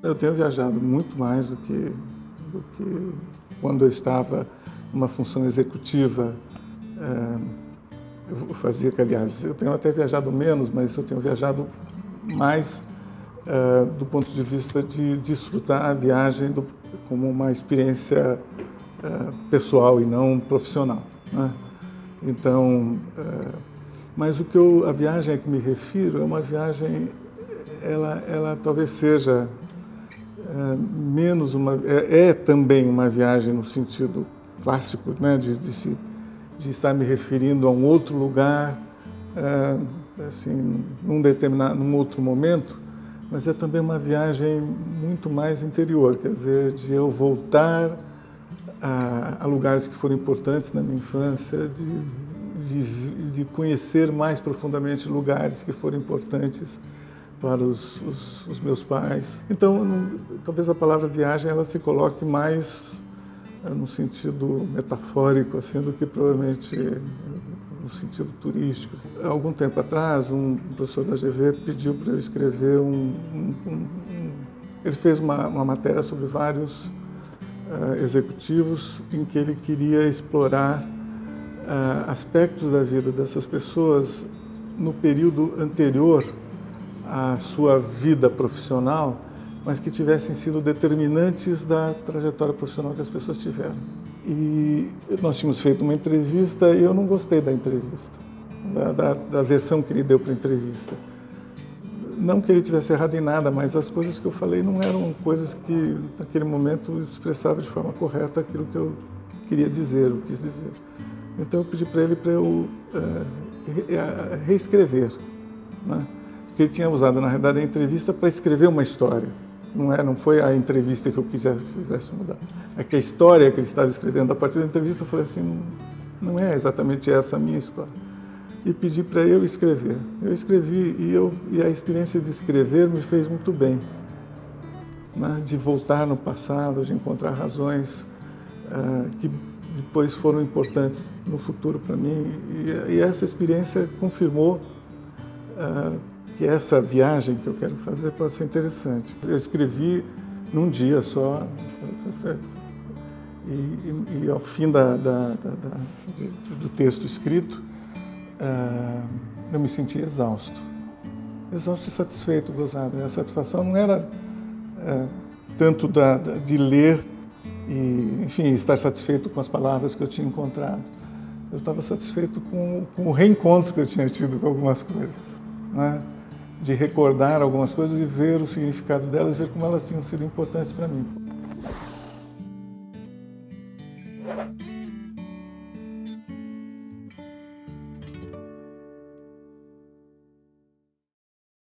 Eu tenho viajado muito mais do que quando eu estava numa função executiva. Eu fazia que, aliás, eu tenho até viajado menos, mas eu tenho viajado mais do ponto de vista de desfrutar a viagem como uma experiência pessoal e não profissional, né? Então, mas a viagem a que me refiro é uma viagem, ela talvez seja menos é também uma viagem no sentido clássico, né, de estar me referindo a um outro lugar, assim, num outro momento, mas é também uma viagem muito mais interior, quer dizer, de eu voltar a lugares que foram importantes na minha infância, de conhecer mais profundamente lugares que foram importantes para os meus pais. Então, talvez a palavra viagem ela se coloque mais no sentido metafórico, assim, do que provavelmente no sentido turístico. Há algum tempo atrás, um professor da GV pediu para eu escrever ele fez uma matéria sobre vários executivos em que ele queria explorar aspectos da vida dessas pessoas no período anterior à sua vida profissional, mas que tivessem sido determinantes da trajetória profissional que as pessoas tiveram. E nós tínhamos feito uma entrevista e eu não gostei da entrevista, da versão que ele deu para a entrevista. Não que ele tivesse errado em nada, mas as coisas que eu falei não eram coisas que, naquele momento, expressavam de forma correta aquilo que eu queria dizer, eu quis dizer. Então eu pedi para ele para eu reescrever, né? Porque ele tinha usado, na realidade, a entrevista para escrever uma história. Não foi a entrevista que eu quisesse mudar. É que a história que ele estava escrevendo, a partir da entrevista, eu falei assim, não é exatamente essa a minha história. E pedi para eu escrever. Eu escrevi e a experiência de escrever me fez muito bem, né? De voltar no passado, de encontrar razões que depois foram importantes no futuro para mim. E essa experiência confirmou que essa viagem que eu quero fazer pode ser interessante. Eu escrevi num dia só, e ao fim do texto escrito, eu me senti exausto. Exausto e satisfeito, gozado. A satisfação não era tanto de ler e, enfim, estar satisfeito com as palavras que eu tinha encontrado. Eu estava satisfeito com o reencontro que eu tinha tido com algumas coisas, né? De recordar algumas coisas e ver o significado delas, ver como elas tinham sido importantes para mim.